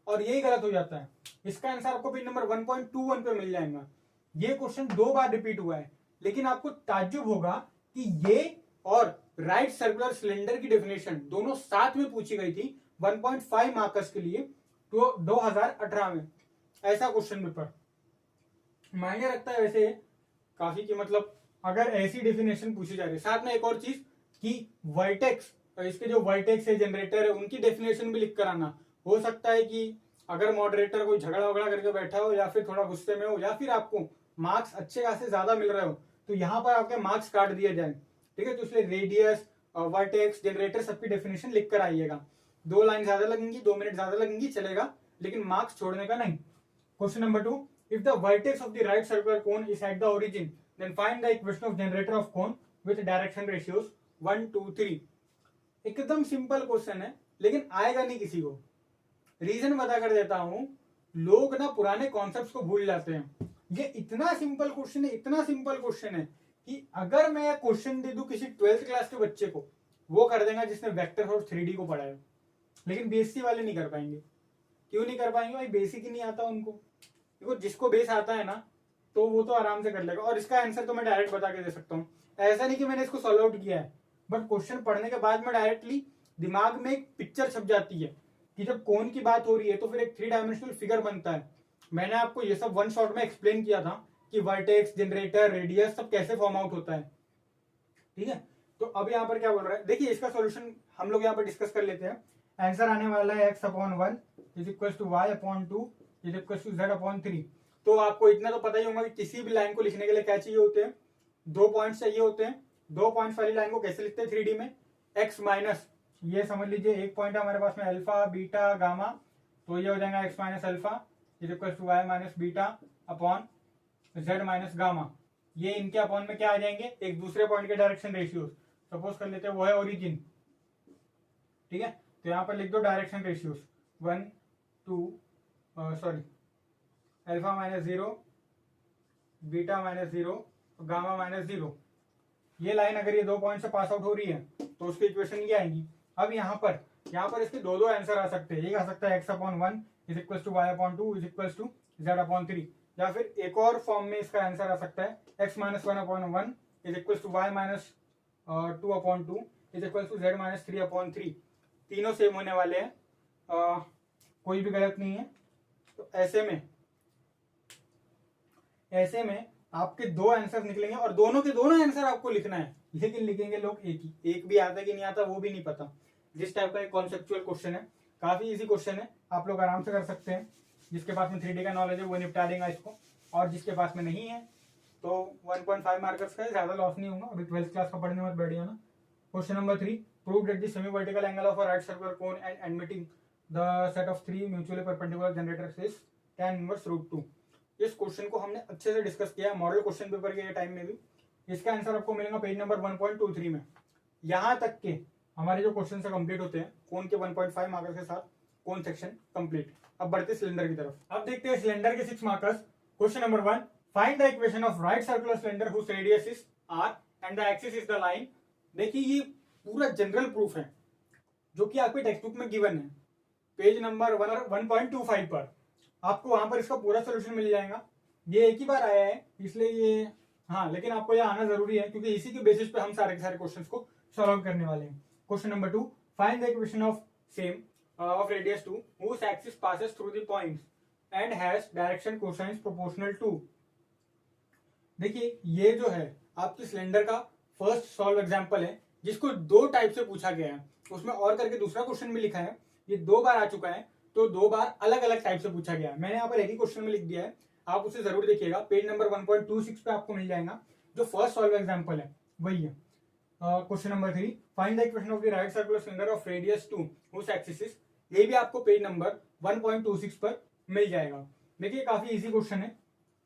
और यही गलत हो जाता है। इसका आंसर आपको पेज नंबर 1.21 पे मिल जाएगा। ये क्वेश्चन 2 बार रिपीट हुआ है, लेकिन आपको ताज्जुब होगा कि ये और राइट सर्कुलर सिलेंडर की डेफिनेशन दोनों साथ में पूछी गई थी 1.5 मार्क्स के लिए तो 2018 में। ऐसा क्वेश्चन पेपर मायने रखता है वैसे काफी, कि मतलब अगर ऐसी डेफिनेशन पूछी जा रही है। साथ में एक और चीज कि वर्टेक्स, इसके जो वर्टेक्स है जनरेटर है उनकी डेफिनेशन भी लिख कर आना। हो सकता है कि अगर मॉडरेटर कोई झगड़ा वगड़ा करके बैठा हो या फिर थोड़ा गुस्से में हो या फिर आपको मार्क्स अच्छे खासे ज्यादा मिल रहे हो तो यहाँ पर आपके मार्क्स काट दिए जाए, ठीक है। तो इसलिए रेडियस, वर्टेक्स, जनरेटर सबकी डेफिनेशन लिख कर आइएगा। 2 लाइन ज्यादा लगेंगी, 2 मिनट ज्यादा लगेंगी, चलेगा, लेकिन मार्क्स छोड़ने का नहीं। Question number 2, if the vertex of the right circular cone is at the origin then find the equation of generator of cone with direction ratios 1, 2, 3। एकदम सिंपल क्वेश्चन है, लेकिन आएगा नहीं किसी को। रीजन बता कर देता हूं, लोग ना पुराने कॉन्सेप्ट्स को भूल जाते हैं। ये इतना सिंपल क्वेश्चन है, इतना सिंपल क्वेश्चन है कि अगर मैं क्वेश्चन दे दूं किसी 12th क्लास के बच्चे को, वो कर देगा जिसने वेक्टर और 3D को पढ़ा है, लेकिन बेसिक वाले नहीं कर पाएंगे। क्यों नहीं कर पाएंगे भाई? बेसिक ही नहीं आता उनको। देखो जिसको बेस आता है ना, तो वो तो आराम से कर लेगा। और इसका आंसर तो मैं डायरेक्ट बता के दे सकता हूँ, ऐसा नहीं कि मैंने इसको सॉल्व आउट किया है, बट क्वेश्चन पढ़ने के बाद में डायरेक्टली दिमाग में एक पिक्चर छप जाती है कि जब कोन की बात हो रही है तो फिर एक 3 डायमेंशनल फिगर बनता है। मैंने आपको ये सब वन शॉट में एक्सप्लेन किया था कि वर्टेक्स, जनरेटर, रेडियस सब कैसे फॉर्म आउट होता है। ठीक है, तो अब यहाँ पर क्या बोल रहा है, देखिए इसका सॉल्यूशन हम लोग यहाँ पर डिस्कस कर लेते हैं। आंसर आने वाला है x/1 is equal to y/2 is equal to z/3। तो आपको इतना तो पता ही होगा कि किसी भी लाइन को लिखने के लिए क्या चाहिए होते हैं, 2 पॉइंट्स चाहिए होते हैं। 2 पॉइंट्स वाली लाइन को कैसे लिखते हैं 3D में, x माइनस, ये समझ लीजिए एक पॉइंट है हमारे पास में अल्फा, बीटा, गामा, तो ये हो जाएगा x minus alpha is equal to y minus beta upon z minus gamma. ये इनके अपॉन में क्या आ जाएंगे, एक दूसरे पॉइंट के डायरेक्शन रेशियोज। सपोज कर लेते हैं वो है ओरिजिन। ठीक है, तो यहाँ पर लिख दो direction ratios 1 2 sorry alpha minus 0, beta minus 0, gamma minus 0। ये लाइन अगर ये 2 पॉइंट से पास आउट हो रही है तो उसकी इक्वेशन ये आएगी। अब यहाँ पर इसके दो आंसर आ सकते हैं। एक आ सकता है x/1 is equal to y/2 is equal to z/3, या फिर एक और फॉर्म में इसका आंसर आ सकता है x-1/1 is equal to y-2/2 is equal to z-3/3। तीनों सेम होने वाले हैं, कोई भी गलत नहीं है। तो ऐसे में आपके 2 आंसर निकलेंगे और दोनों के दोनों आंसर आपको लिखना है, लेकिन लिखेंगे लोग एक ही। एक भी आता कि नहीं आता वो भी नहीं पता। जिस टाइप का एक कॉन्सेप्चुअल क्वेश्चन है, काफी इजी क्वेश्चन है, आप लोग आराम से कर सकते हैं। जिसके पास में 3D का नॉलेज है वो निपटा देगा इसको, और जिसके पास में नहीं है तो 1.5 मार्कर्स का है, ज्यादा लॉस नहीं होगा। अभी 12th क्लास का पढ़ने मत बैठिए ना। Question number 3, prove that the semi vertical angle of a right circular cone and admitting the set of 3 mutually perpendicular generators is tan inverse √2। इस क्वेश्चन को हमने अच्छे से डिस्कस किया है मॉडल क्वेश्चन पेपर के टाइम में भी। इसका आंसर आपको मिलेगा पेज नंबर 1.23 में। यहाँ तक के हमारे जो क्वेश्चन से कंप्लीट होते हैं कोन के 1.5 मार्कर्स के साथ, कोन सेक्शन कंप्लीट। अब बढ़ते सिलेंडर की तरफ। अब देखते हैं सिलेंडर के 6 markers. Question number 1, find the equation of right circular cylinder whose radius is r and the axis is the line. देखिए ये पूरा जनरल प्रूफ है जो कि आपके टेक्स्ट बुक में गिवन है, पेज नंबर 1.25 पर। आपको वहां पर इसका पूरा सोल्यूशन मिल जाएगा। ये एक ही बार आया है इसलिए ये, हाँ, लेकिन आपको ये आना जरूरी है क्योंकि इसी के बेसिस पे हम सारे के सारे क्वेश्चंस को सॉल्व करने वाले हैं। Question number 2, find the equation of same of radius 2 whose axis passes through the points and has direction cosines proportional to। देखिए ये जो है आपकी सिलेंडर का फर्स्ट सॉल्व एग्जांपल है जिसको 2 टाइप से पूछा गया है। उसमें और करके दूसरा क्वेश्चन भी लिखा है, ये 2 बार आ चुका है, तो 2 बार अलग अलग टाइप से पूछा गया है। मैंने यहाँ पर एक ही क्वेश्चन में लिख दिया है, आप उसे जरूर देखिएगा। पेज नंबर 1.26 पे आपको मिल जाएगा। जो फर्स्ट सॉल्व एग्जाम्पल है वही है। Question number 3, find the equation of the right circular cylinder of radius 2 whose axis is। ये भी आपको पेज नंबर 1.26 पर मिल जाएगा। देखिए काफी इजी क्वेश्चन है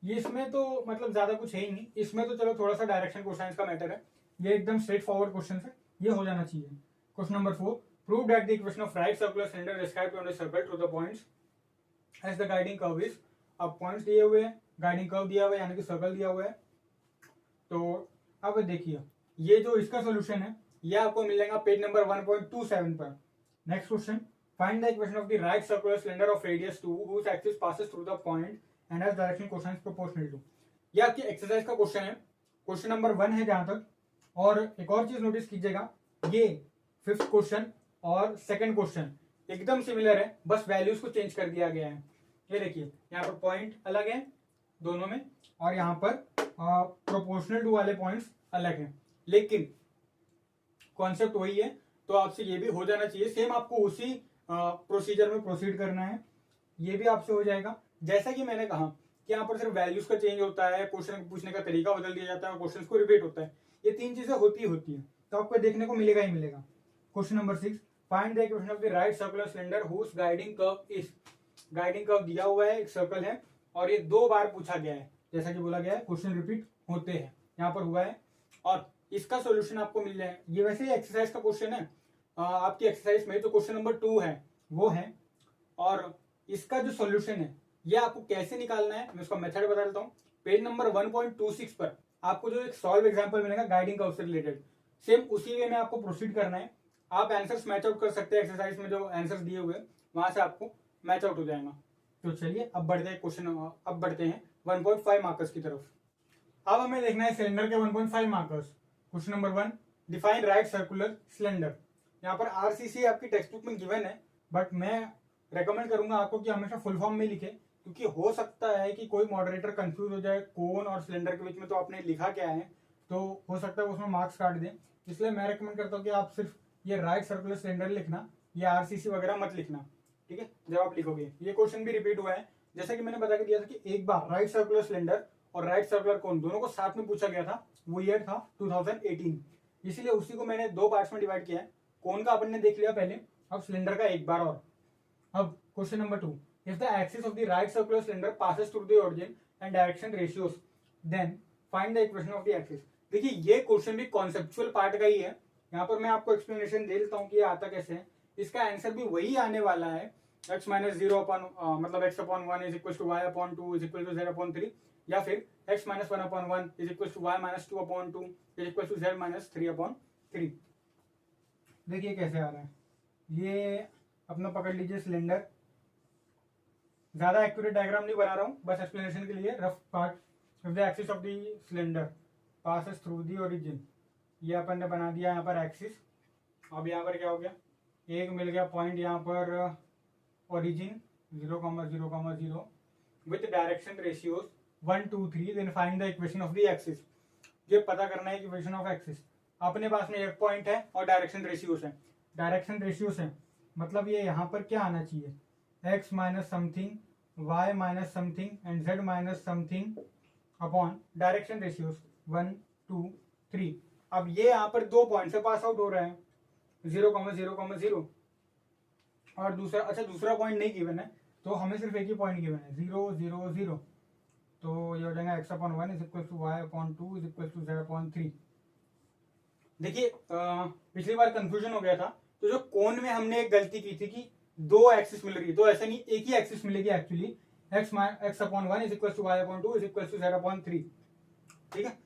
ये, इसमें तो मतलब ज्यादा कुछ है ही नहीं। इसमें तो चलो थोड़ा सा डायरेक्शन कोसाइंस का मैटर है, ये एकदम स्ट्रेट फॉरवर्ड क्वेश्चन है, ये हो जाना चाहिए। Question number 4, prove that the equation of right circular cylinder described on the circle through the points as the guiding curve is. अब पॉइंट्स दिए हुए हैं, गाइडिंग कर्व दिया हुआ है, यानी कि सर्कल दिया हुआ है। तो अब देखिए ये जो इसका सोल्यूशन है ये आपको मिल जाएगा पेज नंबर 1.27 पर। Next question, find the equation of the right circular cylinder of radius 2 whose axis passes through the point and has direction cosines proportional to। ये आपकी एक्सरसाइज का क्वेश्चन है, क्वेश्चन नंबर 1 है जहां तक। और एक और चीज नोटिस कीजिएगा, ये 5th क्वेश्चन और 2nd क्वेश्चन एकदम सिमिलर है, बस वैल्यूज को चेंज कर दिया गया है। ये देखिए यहाँ पर पॉइंट अलग है दोनों में, और यहाँ पर प्रोपोर्शनल टू वाले पॉइंट्स अलग हैं, लेकिन कॉन्सेप्ट वही है। तो आपसे ये भी हो जाना चाहिए, सेम आपको उसी प्रोसीजर में प्रोसीड करना है। ये भी आपसे हो जाएगा। जैसा कि मैंने कहा कि यहाँ पर सिर्फ वैल्यूज का चेंज होता है, क्वेश्चन पूछने का तरीका बदल दिया जाता है और क्वेश्चन को रिपीट होता है। ये 3 चीजें होती है, तो आपको देखने को मिलेगा ही मिलेगा। Question number 6, find the equation of the right circular cylinder whose guiding curve is. Guiding curve दिया हुआ है, एक सर्कल है और ये 2 बार पूछा गया है। जैसा कि बोला गया है क्वेश्चन रिपीट होते हैं, यहाँ पर हुआ है और इसका सोल्यूशन आपको मिल जाए। ये वैसे एक्सरसाइज का क्वेश्चन है, आपकी एक्सरसाइज में जो क्वेश्चन नंबर 2 है वो है, और इसका जो सॉल्यूशन है ये आपको कैसे निकालना है मैं उसका मेथड बता देता हूँ। पेज नंबर 1.26 पर आपको जो एक सॉल्व एग्जांपल मिलेगा गाइडिंग कर्व से रिलेटेड, सेम उसी वे में आपको प्रोसीड करना है। आप आंसर्स मैच आउट कर सकते हैं, एक्सरसाइज में जो आंसर्स दिए हुए वहां से आपको मैच आउट हो जाएगा। तो चलिए अब बढ़ते हैं क्वेश्चन, अब बढ़ते हैं 1.5 मार्कर्स की तरफ। अब हमें देखना है सिलेंडर के 1.5 markers. Question number 1, define right circular cylinder. यहाँ पर आरसीसी आपकी टेक्स्ट बुक में गिवन है, बट मैं रेकमेंड करूंगा आपको कि हमेशा फुल फॉर्म में लिखे, क्योंकि हो सकता है कि कोई मॉडरेटर कंफ्यूज हो जाए कोन और सिलेंडर के बीच में, तो आपने लिखा क्या है, तो हो सकता है उसमें मार्क्स काट दें। इसलिए मैं रेकमेंड करता हूँ कि आप सिर्फ ये राइट सर्कुलर सिलेंडर लिखना, ये आरसीसी वगैरह मत लिखना, ठीक है। जब आप लिखोगे, ये क्वेश्चन भी रिपीट हुआ है, जैसा कि मैंने बता के दिया था कि एक बार राइट सर्कुलर सिलेंडर और राइट सर्कुलर कोन दोनों को साथ में पूछा गया था, वो ईयर था 2018, इसलिए उसी को मैंने 2 पार्ट्स में डिवाइड किया है। कोन का अपन ने देख लिया पहले, अब सिलेंडर का एक बार और। अब question number 2, if the axis of the right circular cylinder passes through the origin and direction ratios then find the equation of the axis. देखिए ये क्वेश्चन भी कॉन्सेप्चुअल पार्ट का ही है, यहाँ पर मैं आपको एक्सप्लेनेशन दे देता हूँ कि ये आता कैसे है। इसका आंसर भी वही आने वाला है, x माइनस 0 अपॉन मतलब x upon 1 is equal to y upon 2 is equal to z upon 3, या फिर x minus 1 upon 1 is equal to y minus 2 upon 2 is equal to z minus 3 upon 3। देखिए कैसे आ रहा है, ये अपना पकड़ लीजिए सिलेंडर। ज्यादा एक्यूरेट डायग्राम नहीं बना रहा हूँ, बस एक्सप्लेनेशन के लिए rough part. If the axis of the cylinder passes through the origin, ये अपन ने बना दिया यहाँ पर एक्सिस। अब यहाँ पर क्या हो गया, एक मिल गया पॉइंट यहाँ पर origin 0,0,0 with direction ratios 1 2 3, then find the equation of the axis. ये पता करना है इक्वेशन ऑफ एक्सिस। अपने पास में एक पॉइंट है और डायरेक्शन रेशियोज है। डायरेक्शन रेशियोज है मतलब ये यहाँ पर क्या आना चाहिए, x minus something y minus something and z minus something upon direction ratios 1 2 3। अब ये यहाँ पर 2 पॉइंट से पास आउट हो रहा है, 0,0,0 और दूसरा, अच्छा दूसरा पॉइंट नहीं गिवन है, तो हमें सिर्फ एक ही पॉइंट गिवन है 0 0 0, तो ये हो जाएगा x upon 1 is equal to y upon 2 is equal to z upon 3। देखिए पिछली बार कंफ्यूजन हो गया था, तो जो कोन में हमने एक गलती की थी कि 2 एक्सिस मिल रही है, तो ऐसा नहीं, एक ही एक्सिस मिलेगी actually, x upon 1 is equal to y upon 2 is equal to z upon 3, ठीक है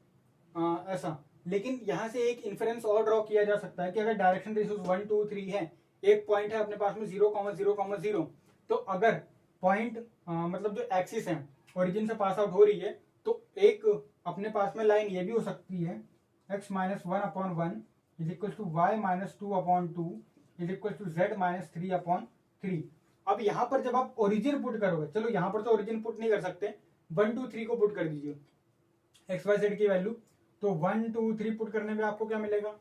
ऐसा। लेकिन यहाँ से एक इन्फरेंस और ड्रॉ किया जा सकता है कि अगर डायरेक्शन रेशियोज 1 2 3 है, एक पॉइंट है अपने पास में 0,0,0, तो अगर पॉइंट मतलब जो एक्सिस है ओरिजिन से पास आउट हो रही है, तो एक अपने पास में लाइन ये भी हो सकती है x minus 1 upon 1 is equal to y minus 2 upon 2 is equal to z minus 3 upon 3। अब यहाँ पर जब आप ओरिजिन पुट करोगे, चलो यहाँ पर तो ओरिजिन पुट नहीं कर सकते, 1 2 3 को पुट कर दीजिए एक्स वाई जेड की वैल्यू, तो 1 2 3 पुट करने पे आपको क्या मिलेगा,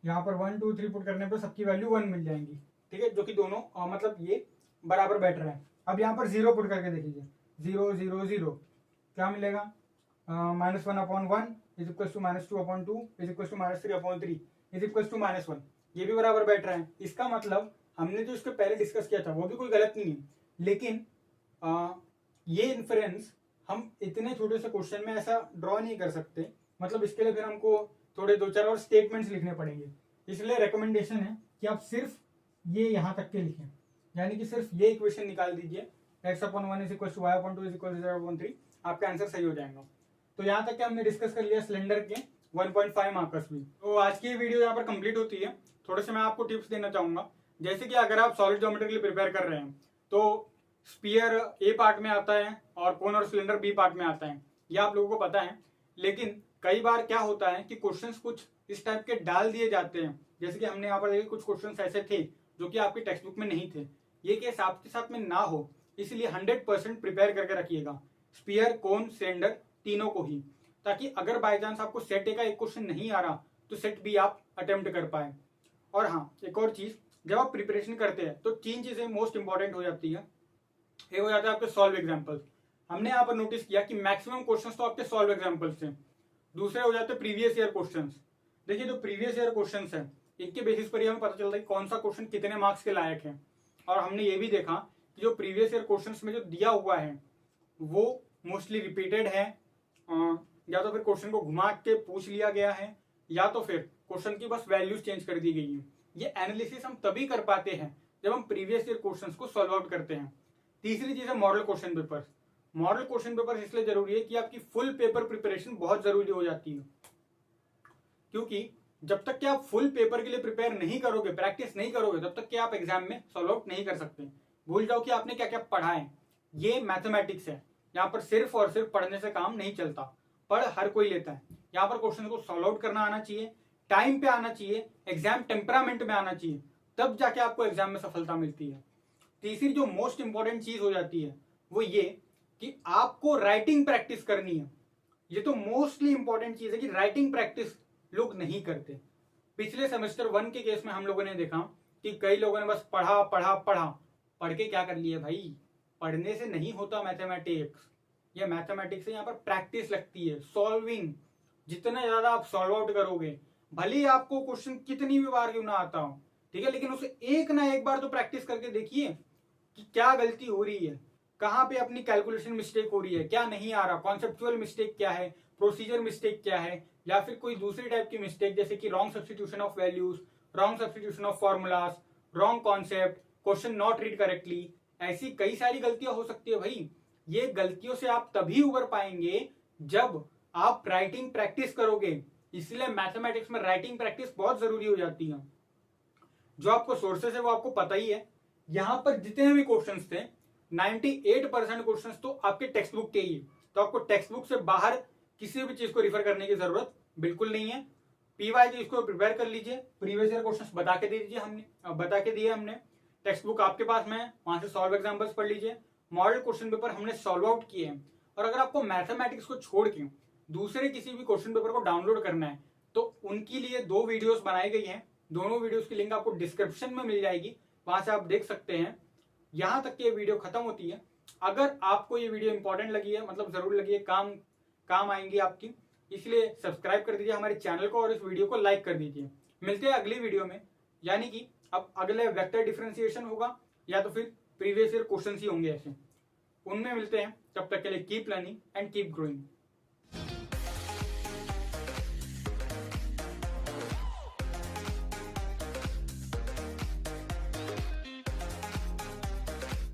यहाँ पर 1 2 3 पुट करने पे सबकी वैल्यू 1 मिल जाएंगी, ठीक है, जो कि दोनों मतलब ये बराबर बैठ रहे हैं। अब यहाँ पर 0 पुट करके देखिए, 0 0 0 क्या मिलेगा, minus 1 upon 1 is equal to minus 2 upon 2 is equal to minus 3 upon 3 is equal to minus 1, ये भी बराबर बैठ रहा है। इसका मतलब हमने जो इसको पहले डिस्कस किया था वो भी कोई गलत नहीं है, लेकिन ये इन्फ्रेंस हम इतने छोटे से क्वेश्चन में ऐसा ड्रॉ नहीं कर सकते, मतलब इसके लिए फिर हमको थोड़े 2-4 और स्टेटमेंट्स लिखने पड़ेंगे। इसलिए रिकमेंडेशन है कि आप सिर्फ ये यहाँ तक के लिखें, यानी कि सिर्फ ये इक्वेशन निकाल दीजिए, x upon 1 is equal to y upon 2 is equal to z upon 3, आपका आंसर सही हो जाएगा। तो यहाँ तक के हमने डिस्कस कर लिया सिलेंडर के 1.5 मार्कर्स भी। तो आज की वीडियो यहाँ पर कंप्लीट होती है। थोड़े से मैं आपको टिप्स देना चाहूंगा, जैसे कि अगर आप सॉलिड ज्योमेट्री के लिए प्रिपेयर कर रहे हैं तो स्पीयर ए पार्ट में आता है और कोन और सिलेंडर बी पार्ट में आता है, यह आप लोगों को पता है। लेकिन कई बार क्या होता है कि क्वेश्चंस कुछ इस टाइप के डाल दिए जाते हैं, जैसे कि हमने यहाँ पर देखे कुछ क्वेश्चंस ऐसे थे जो कि आपकी टेक्स्ट बुक में नहीं थे। ये केस आपके साथ में ना हो, इसलिए 100% प्रिपेयर करके रखिएगा स्पीयर कोन सिलेंडर तीनों को ही, ताकि अगर बाय चांस आपको सेट ए का एक क्वेश्चन नहीं आ रहा तो सेट बी आप अटेम्प्ट कर पाए। और हाँ, एक और चीज, जब आप प्रिपरेशन करते हैं तो 3 चीजें मोस्ट इंपॉर्टेंट हो जाती है। एक हो जाता है आपके सॉल्व एग्जाम्पल्स, हमने यहाँ पर नोटिस किया कि मैक्सिमम क्वेश्चंस तो आपके सॉल्व एग्जाम्पल्स थे। दूसरे हो जाते हैं प्रीवियस ईयर क्वेश्चंस। देखिए जो प्रीवियस ईयर क्वेश्चंस है इनके बेसिस पर ही हमें पता चलता है कि कौन सा क्वेश्चन कितने मार्क्स के लायक है। और हमने ये भी देखा कि जो प्रीवियस ईयर क्वेश्चंस में जो दिया हुआ है वो मोस्टली रिपीटेड है, या तो फिर क्वेश्चन को घुमा के पूछ लिया गया है, या तो फिर क्वेश्चन की बस वैल्यूज चेंज कर दी गई है। ये एनालिसिस हम तभी कर पाते हैं जब हम प्रीवियस ईयर क्वेश्चंस को सॉल्व आउट करते हैं। तीसरी चीज है model question papers. Model question papers इसलिए जरूरी है कि आपकी फुल पेपर प्रिपरेशन बहुत जरूरी हो जाती है, क्योंकि जब तक कि आप फुल पेपर के लिए प्रिपेयर नहीं करोगे, प्रैक्टिस नहीं करोगे, तब तक कि आप एग्जाम में सॉल्व आउट नहीं कर सकते। भूल जाओ कि आपने क्या क्या पढ़ा है। ये मैथमेटिक्स है, यहाँ पर सिर्फ और सिर्फ पढ़ने से काम नहीं चलता। पढ़ हर कोई लेता है, यहाँ पर क्वेश्चन को सॉल्व आउट करना आना चाहिए, टाइम पे आना चाहिए, एग्जाम टेम्परामेंट में आना चाहिए, तब जाके आपको एग्जाम में सफलता मिलती है। तीसरी जो मोस्ट इंपॉर्टेंट चीज हो जाती है वो ये कि आपको राइटिंग प्रैक्टिस करनी है। ये तो मोस्टली इंपॉर्टेंट चीज है कि राइटिंग प्रैक्टिस लोग नहीं करते। पिछले सेमेस्टर 1 के केस में हम लोगों ने देखा कि कई लोगों ने बस पढ़ा पढ़ा पढ़ा, पढ़ के क्या कर लिया भाई। पढ़ने से नहीं होता मैथमेटिक्स, ये मैथमेटिक्स से यहाँ पर प्रैक्टिस लगती है, सॉल्विंग। जितना ज्यादा आप सॉल्व आउट करोगे, भले ही आपको क्वेश्चन कितनी भी बार क्यों ना आता हो, ठीक है, लेकिन उसे एक ना एक बार तो प्रैक्टिस करके देखिए कि क्या गलती हो रही है, कहाँ पे अपनी कैलकुलेशन मिस्टेक हो रही है, क्या नहीं आ रहा, कॉन्सेप्चुअल मिस्टेक क्या है, प्रोसीजर मिस्टेक क्या है, या फिर कोई दूसरी टाइप की मिस्टेक जैसे कि wrong substitution of values, wrong substitution of formulas, wrong concept, question not read correctly. ऐसी कई सारी गलतियां हो सकती है भाई। ये गलतियों से आप तभी उबर पाएंगे जब आप राइटिंग प्रैक्टिस करोगे। इसलिए मैथमेटिक्स में राइटिंग प्रैक्टिस बहुत जरूरी हो जाती है। जो आपको सोर्सेस है वो आपको पता ही है। यहां पर जितने भी क्वेश्चंस थे 98% क्वेश्चंस तो आपके टेक्स्ट बुक के ही है, तो आपको टेक्स्ट बुक से बाहर किसी भी चीज को रिफर करने की जरूरत बिल्कुल नहीं है। पीवाई इसको प्रिपेयर कर लीजिए, प्रीवियस ईयर क्वेश्चंस बता के दे दीजिए, बता के दिए हमने। टेक्स्ट बुक आपके पास में है, वहां से सॉल्व एग्जाम्पल्स पढ़ लीजिए। मॉडल क्वेश्चन पेपर हमने सॉल्व आउट किए हैं। और अगर आपको मैथमेटिक्स को छोड़ के दूसरे किसी भी क्वेश्चन पेपर को डाउनलोड करना है तो उनके लिए 2 वीडियोस बनाई गई हैं। दोनों वीडियोस की लिंक आपको डिस्क्रिप्शन में मिल जाएगी, वहां से आप देख सकते हैं। यहां तक ये वीडियो खत्म होती है। अगर आपको ये वीडियो इंपॉर्टेंट लगी है, मतलब जरूर लगी है, काम आएंगी आपकी, इसलिए सब्सक्राइब कर दीजिए हमारे चैनल को और इस वीडियो को लाइक कर दीजिए। मिलते हैं अगली वीडियो में, यानी कि अब अगले वेक्टर डिफरेंशिएशन होगा या तो फिर प्रीवियस ईयर क्वेश्चन ही होंगे ऐसे, उनमें मिलते हैं। तब तक के लिए keep learning and keep growing.